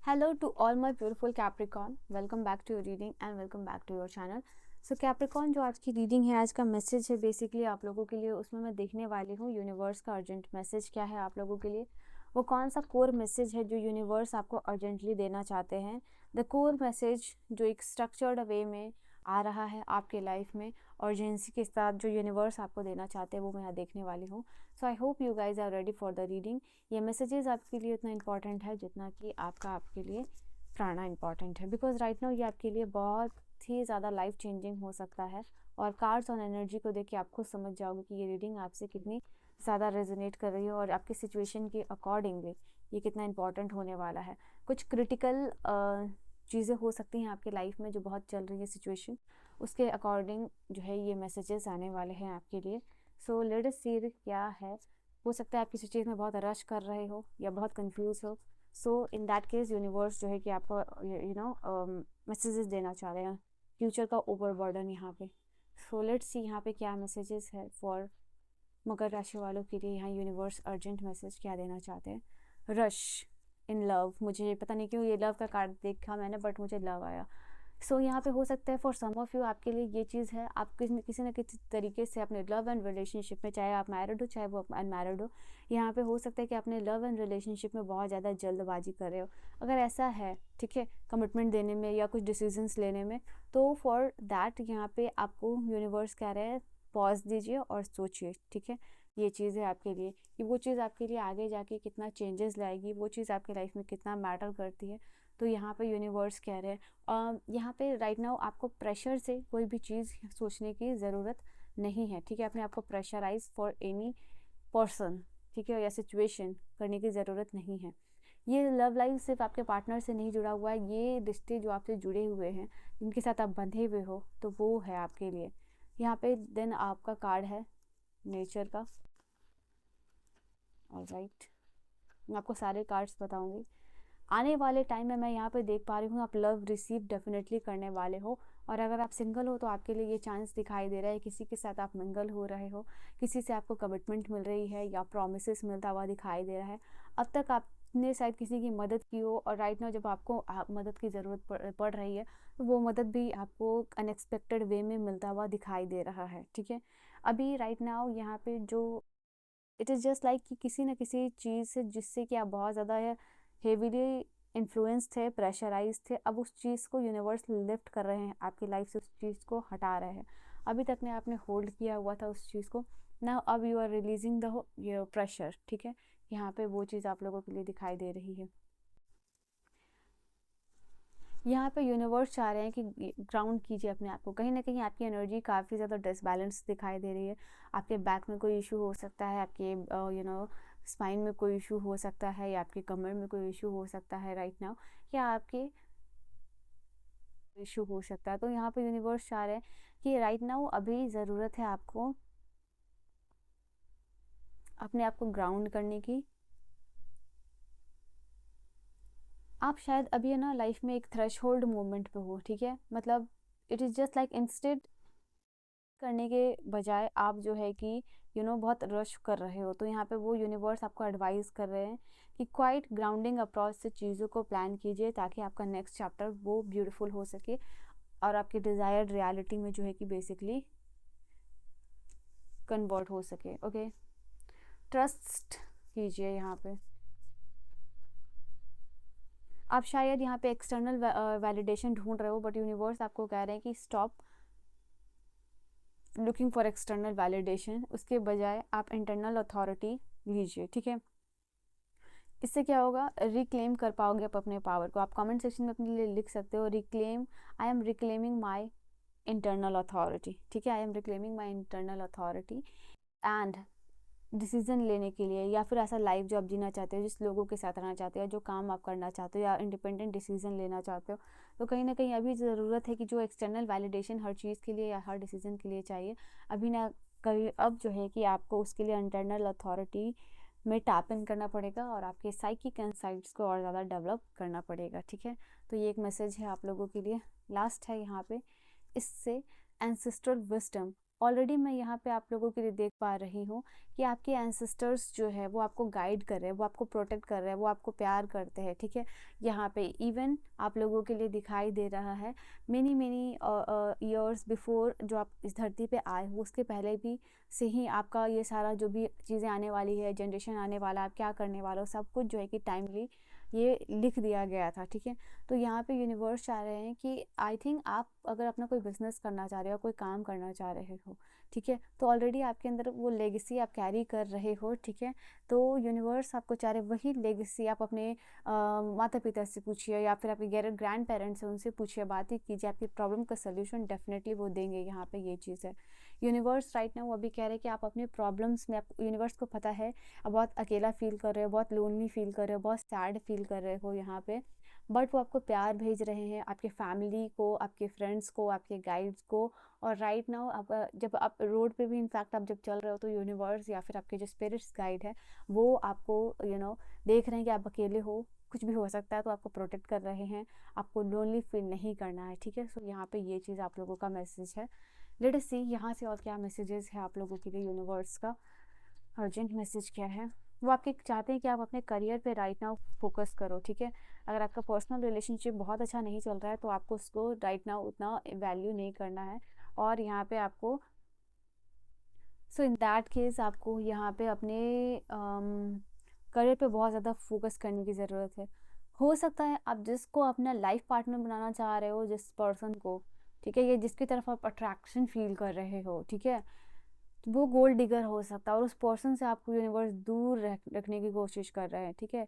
Hello to all my beautiful Capricorn. Welcome back to your reading and welcome back to your channel. So Capricorn, जो आज की reading है, आज का message है बेसिकली आप लोगों के लिए, उसमें मैं देखने वाली हूँ यूनिवर्स का अर्जेंट मैसेज क्या है आप लोगों के लिए। वो कौन सा कोर मैसेज है जो यूनिवर्स आपको अर्जेंटली देना चाहते हैं। द कोर मैसेज जो एक स्ट्रक्चर्ड वे में आ रहा है आपके लाइफ में, अर्जेंसी के साथ जो यूनिवर्स आपको देना चाहते हैं, वो मैं यहाँ देखने वाली हूँ। So I hope you guys are ready for the reading. ये मैसेजेस आपके लिए उतना इंपॉर्टेंट है जितना कि आपके लिए प्राणा इंपॉर्टेंट है, बिकॉज राइट नाउ ये आपके लिए बहुत ही ज़्यादा लाइफ चेंजिंग हो सकता है। और कार्ड्स और एनर्जी को देख के आप खुद समझ जाओगे कि ये रीडिंग आपसे कितनी ज़्यादा रेजोनेट कर रही है और आपकी सिचुएशन के अकॉर्डिंगली ये कितना इंपॉर्टेंट होने वाला है। कुछ क्रिटिकल चीज़ें हो सकती हैं आपकी लाइफ में जो बहुत चल रही है सिचुएशन, उसके अकॉर्डिंग जो है ये मैसेजेस आने वाले हैं आपके लिए। सो लेट अस सी क्या है। हो सकता है आप किसी चीज़ में बहुत रश कर रहे हो या बहुत कंफ्यूज हो। सो इन दैट केस यूनिवर्स जो है कि आपको मैसेजेस देना चाह रहे हैं, फ्यूचर का ओवर बर्डन यहाँ पे। सो लेट्स सी यहाँ पे क्या मैसेजेस है फॉर मकर राशि वालों के लिए। यहाँ यूनिवर्स अर्जेंट मैसेज क्या देना चाहते हैं। रश इन लव, मुझे पता नहीं क्यों ये लव का कार्ड देखा मैंने, बट मुझे लव आया। सो यहाँ पे हो सकता है फॉर सम ऑफ यू आपके लिए ये चीज़ है, आप किसी न किसी तरीके से अपने लव एंड रिलेशनशिप में, चाहे आप मैरिड हो चाहे वो अनमैरिड हो, यहाँ पे हो सकता है कि अपने लव एंड रिलेशनशिप में बहुत ज़्यादा जल्दबाजी कर रहे हो। अगर ऐसा है, ठीक है, कमिटमेंट देने में या कुछ डिसीजंस लेने में, तो फॉर दैट यहाँ पे आपको यूनिवर्स कह रहे हैं पॉज दीजिए और सोचिए, ठीक है। ये चीज़ है आपके लिए कि वो चीज़ आपके लिए आगे जाके कितना चेंजेस लाएगी, वो चीज़ आपकी लाइफ में कितना मैटर करती है। तो यहाँ पे यूनिवर्स कह रहे हैं यहाँ पे राइट नाउ आपको प्रेशर से कोई भी चीज़ सोचने की ज़रूरत नहीं है, ठीक है। अपने आपको प्रेशराइज फॉर एनी पर्सन, ठीक है, या सिचुएशन करने की ज़रूरत नहीं है। ये लव लाइफ सिर्फ आपके पार्टनर से नहीं जुड़ा हुआ है, ये रिश्ते जो आपसे जुड़े हुए हैं, जिनके साथ आप बंधे हुए हो, तो वो है आपके लिए। यहाँ पे देन आपका कार्ड है नेचर का। ऑलराइट, मैं आपको सारे कार्ड्स बताऊंगी। आने वाले टाइम में मैं यहाँ पे देख पा रही हूँ आप लव रिसीव डेफिनेटली करने वाले हो। और अगर आप सिंगल हो तो आपके लिए ये चांस दिखाई दे रहा है, किसी के साथ आप मिंगल हो रहे हो, किसी से आपको कमिटमेंट मिल रही है या प्रोमिसेस मिलता हुआ दिखाई दे रहा है। अब तक आपने शायद किसी की मदद की हो, और राइट नाउ जब आपको मदद की ज़रूरत पड़ रही है, तो वो मदद भी आपको अनएक्सपेक्टेड वे में मिलता हुआ दिखाई दे रहा है, ठीक है। अभी राइट नाउ यहाँ पे जो इट इज़ जस्ट लाइक कि किसी न किसी चीज़ से जिससे कि आप बहुत ज़्यादा हेवीली इन्फ्लुएंस थे, प्रेशराइज थे, अब उस चीज़ को यूनिवर्स लिफ्ट कर रहे हैं आपकी लाइफ से, उस चीज़ को हटा रहे हैं। अभी तक ने आपने होल्ड किया हुआ था उस चीज़ को, ना अब you are releasing the pressure, ठीक है। यहाँ पे वो चीज़ आप लोगों के लिए दिखाई दे रही है। यहाँ पे यूनिवर्स चाह रहे हैं कि ग्राउंड कीजिए अपने आप को। कहीं ना कहीं आपकी एनर्जी काफ़ी ज़्यादा डिसबैलेंस दिखाई दे रही है। आपके बैक में कोई इशू हो सकता है, आपके स्पाइन में कोई इशू हो सकता है, या आपके कमर में कोई इशू हो सकता है राइट नाउ, या आपके इशू हो सकता है। तो यहाँ पे यूनिवर्स चाह रहे हैं कि राइट नाउ अभी ज़रूरत है आपको अपने आप को ग्राउंड करने की। आप शायद अभी है ना लाइफ में एक थ्रेशहोल्ड मोमेंट पे हो, ठीक है। मतलब it is just like instead करने के बजाय आप जो है कि बहुत रश कर रहे हो। तो यहाँ पे वो यूनिवर्स आपको एडवाइस कर रहे हैं कि क्वाइट ग्राउंडिंग अप्रोच से चीज़ों को प्लान कीजिए, ताकि आपका नेक्स्ट चैप्टर वो ब्यूटीफुल हो सके और आपकी डिज़ायर्ड रियलिटी में जो है कि बेसिकली कन्वर्ट हो सके। ओके, ट्रस्ट कीजिए। यहाँ पे आप शायद यहाँ पे एक्सटर्नल वैलिडेशन ढूंढ रहे हो, बट यूनिवर्स आपको कह रहे हैं कि stop looking for external validation, उसके बजाय आप इंटरनल अथॉरिटी लीजिए, ठीक है। इससे क्या होगा, रिक्लेम कर पाओगे आप अपने पावर को। आप कमेंट सेक्शन में अपने लिए लिख सकते हो reclaim, I am reclaiming my internal authority, ठीक है। I am reclaiming my internal authority and decision लेने के लिए, या फिर ऐसा लाइफ जो आप जीना चाहते हो, जिस लोगों के साथ रहना चाहते हो, जो काम आप करना चाहते हो, या इंडिपेंडेंट डिसीजन लेना चाहते हो, तो कहीं ना कहीं अभी ज़रूरत है कि जो एक्सटर्नल वैलिडेशन हर चीज़ के लिए या हर डिसीजन के लिए चाहिए, अभी ना कभी अब जो है कि आपको उसके लिए इंटरनल अथॉरिटी में टैप इन करना पड़ेगा और आपके साइकिक इनसाइट्स को और ज़्यादा डेवलप करना पड़ेगा, ठीक है। तो ये एक मैसेज है आप लोगों के लिए। लास्ट है यहाँ पे, इससे एंसेस्ट्रल विजडम ऑलरेडी मैं यहाँ पे आप लोगों के लिए देख पा रही हूँ कि आपके एंसेस्टर्स जो है वो आपको गाइड कर रहे हैं, वो आपको प्रोटेक्ट कर रहे हैं, वो आपको प्यार करते हैं, ठीक है। यहाँ पे इवन आप लोगों के लिए दिखाई दे रहा है मेनी मेनी ईयर्स बिफोर जो आप इस धरती पे आए हो, उसके पहले भी से ही आपका ये सारा जो भी चीज़ें आने वाली है, जनरेशन आने वाला, आप क्या करने वाले हो, सब कुछ जो है कि टाइमली ये लिख दिया गया था, ठीक है। तो यहाँ पे यूनिवर्स चाह रहे हैं कि आई थिंक आप अगर अपना कोई बिजनेस करना चाह रहे हो, कोई काम करना चाह रहे हो, ठीक है, तो ऑलरेडी आपके अंदर वो लेगेसी आप कैरी कर रहे हो, ठीक है। तो यूनिवर्स आपको चाह रहे वही लेगेसी आप अपने माता पिता से पूछिए या फिर आपके ग्रैंड पेरेंट्स से उनसे पूछिए, बातें कीजिए, आपकी प्रॉब्लम का सोल्यूशन डेफिनेटली वो देंगे। यहाँ पे ये चीज़ है, यूनिवर्स राइट ना वो अभी कह रहे हैं कि आप अपने प्रॉब्लम्स में, आप यूनिवर्स को पता है आप बहुत अकेला फील कर रहे हो, बहुत लोनली फील कर रहे हो, बहुत सैड फील कर रहे हो यहाँ पे, बट वो आपको प्यार भेज रहे हैं, आपके फैमिली को, आपके फ्रेंड्स को, आपके गाइड्स को। और राइट नाउ आप जब आप रोड पे भी इनफैक्ट आप जब चल रहे हो तो यूनिवर्स या फिर आपके जो स्पिरिट्स गाइड है वो आपको देख रहे हैं कि आप अकेले हो, कुछ भी हो सकता है, तो आपको प्रोटेक्ट कर रहे हैं, आपको लोनली फील नहीं करना है, ठीक है। सो यहाँ पे ये चीज़ आप लोगों का मैसेज है। लेट अस सी यहाँ से और क्या मैसेजेस है आप लोगों के लिए, यूनिवर्स का अर्जेंट मैसेज क्या है। वो आपके चाहते हैं कि आप अपने करियर पे राइट नाउ फोकस करो, ठीक है। अगर आपका पर्सनल रिलेशनशिप बहुत अच्छा नहीं चल रहा है तो आपको उसको राइट नाउ उतना वैल्यू नहीं करना है, और यहाँ पे आपको सो इन दैट केस आपको यहाँ पे अपने करियर पे बहुत ज़्यादा फोकस करने की ज़रूरत है। हो सकता है आप जिसको अपना लाइफ पार्टनर बनाना चाह रहे हो, जिस पर्सन को, ठीक है, ये जिसकी तरफ आप अट्रैक्शन फील कर रहे हो, ठीक है, तो वो गोल्ड डिगर हो सकता है और उस पर्सन से आपको यूनिवर्स दूर रखने की कोशिश कर रहे हैं, ठीक है।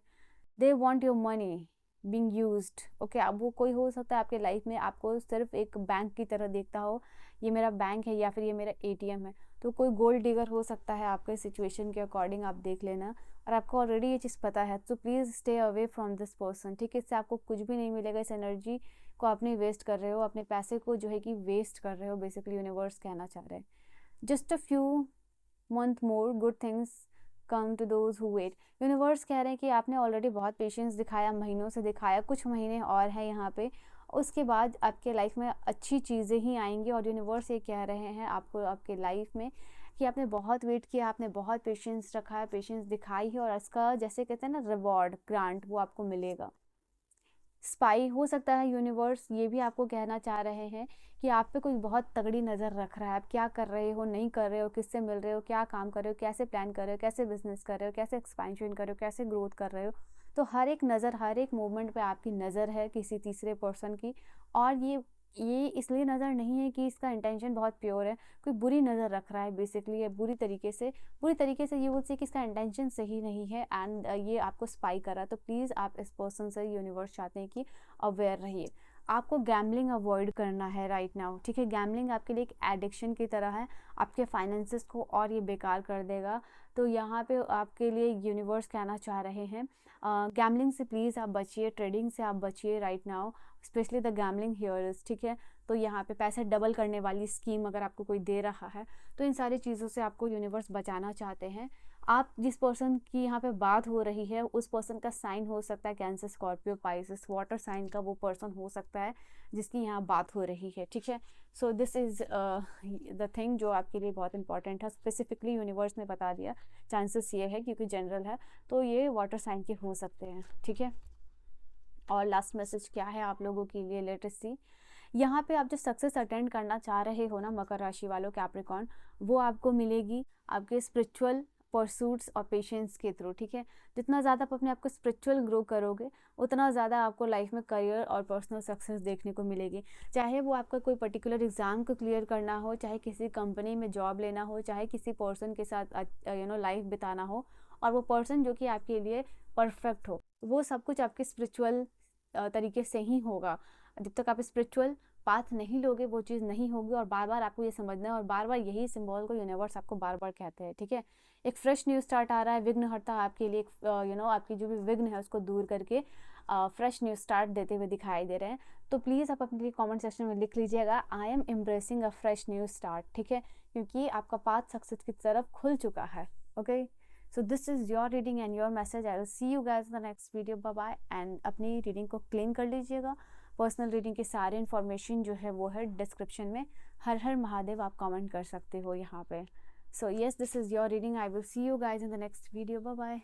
They want your money being used, okay. अब वो कोई हो सकता है आपके लाइफ में आपको सिर्फ एक बैंक की तरह देखता हो, ये मेरा बैंक है या फिर ये मेरा एटीएम है, तो कोई गोल्ड डिगर हो सकता है आपके सिचुएशन के अकॉर्डिंग, आप देख लेना। और आपको ऑलरेडी ये चीज़ पता है, तो please stay away from this person, ठीक है। इससे आपको कुछ भी नहीं मिलेगा, इस एनर्जी को अपने वेस्ट कर रहे हो, अपने पैसे को जो है कि वेस्ट कर रहे हो, बेसिकली यूनिवर्स कहना चाह रहे हैं। Just a few month more good things come to those who wait. Universe कह रहे हैं कि आपने ऑलरेडी बहुत पेशेंस दिखाया, महीनों से दिखाया, कुछ महीने और है यहाँ पे, उसके बाद आपके लाइफ में अच्छी चीज़ें ही आएंगी। और यूनिवर्स ये कह रहे हैं आपको आपके लाइफ में कि आपने बहुत वेट किया, आपने बहुत पेशेंस रखा है, पेशेंस दिखाई है, और इसका जैसे कहते हैं ना रिवॉर्ड, ग्रांट, वो आपको मिलेगा। स्पाई हो सकता है यूनिवर्स ये भी आपको कहना चाह रहे हैं कि आप पे कोई बहुत तगड़ी नज़र रख रहा है, आप क्या कर रहे हो, नहीं कर रहे हो, किससे मिल रहे हो, क्या काम कर रहे हो, कैसे प्लान कर रहे हो, कैसे बिजनेस कर रहे हो, कैसे एक्सपेंशन कर रहे हो, कैसे ग्रोथ कर रहे हो। तो हर एक नज़र, हर एक मूवमेंट पे आपकी नज़र है किसी तीसरे पर्सन की। और ये इसलिए नज़र नहीं है कि इसका इंटेंशन बहुत प्योर है, कोई बुरी नज़र रख रहा है बेसिकली, ये बुरी तरीके से ये बोलते हैं कि इसका इंटेंशन सही नहीं है, एंड ये आपको स्पाई कर रहा है। तो प्लीज़ आप इस पर्सन से, यूनिवर्स चाहते हैं कि अवेयर रहिए। आपको गैम्बलिंग अवॉइड करना है राइट नाउ, ठीक है। गैम्बलिंग आपके लिए एक एडिक्शन की तरह है, आपके फाइनेंसेस को और ये बेकार कर देगा। तो यहाँ पे आपके लिए यूनिवर्स कहना चाह रहे हैं गैम्बलिंग से प्लीज़ आप बचिए, ट्रेडिंग से आप बचिए right now, specially the gambling here's, ठीक है। तो यहाँ पे पैसे डबल करने वाली स्कीम अगर आपको कोई दे रहा है तो इन सारी चीज़ों से आपको यूनिवर्स बचाना चाहते हैं। आप जिस पर्सन की यहाँ पे बात हो रही है उस पर्सन का साइन हो सकता है Cancer, Scorpio, Pisces, water sign का वो पर्सन हो सकता है जिसकी यहाँ बात हो रही है, ठीक है। सो दिस इज़ द थिंग जो आपके लिए बहुत इंपॉर्टेंट है, स्पेसिफिकली यूनिवर्स ने बता दिया। चांसेस ये है क्योंकि जनरल है तो ये वाटर साइन के हो सकते हैं, ठीक है। और लास्ट मैसेज क्या है आप लोगों के लिए, लेट अस सी। यहाँ पे आप जो सक्सेस अटेंड करना चाह रहे हो ना मकर राशि वालों, कैप्रिकॉर्न, वो आपको मिलेगी आपके स्पिरिचुअल परसूट्स और पेशेंस के थ्रू, ठीक है। जितना ज़्यादा आप अपने आप को स्पिरिचुअल ग्रो करोगे उतना ज़्यादा आपको लाइफ में करियर और पर्सनल सक्सेस देखने को मिलेगी। चाहे वो आपका कोई पर्टिकुलर एग्ज़ाम को क्लियर करना हो, चाहे किसी कंपनी में जॉब लेना हो, चाहे किसी पर्सन के साथ लाइफ बिताना हो, और वो पर्सन जो कि आपके लिए परफेक्ट हो, वो सब कुछ आपके स्पिरिचुअल तरीके से ही होगा। जब तक आप स्पिरिचुअल पाथ नहीं लोगे वो चीज़ नहीं होगी। और बार बार आपको ये समझना है, और बार बार यही सिंबल को यूनिवर्स आपको बार बार कहते हैं, ठीक है। एक फ्रेश न्यू स्टार्ट आ रहा है, विघ्नहर्ता आपके लिए आपकी जो भी विघ्न है उसको दूर करके फ्रेश न्यू स्टार्ट देते हुए दिखाई दे रहे हैं। तो प्लीज़ आप अपने लिए कमेंट सेक्शन में लिख लीजिएगा, I am embracing a fresh new start, ठीक है, क्योंकि आपका पाथ सक्सेस की तरफ खुल चुका है। Okay, so this is your reading and your message. I will see you guys in the next video, bye bye. And अपनी रीडिंग को क्लेम कर लीजिएगा। पर्सनल रीडिंग की सारी इन्फॉर्मेशन जो है वो है डिस्क्रिप्शन में। हर हर महादेव आप कमेंट कर सकते हो यहाँ पे. So yes, this is your reading. I will see you guys in the next video. Bye bye.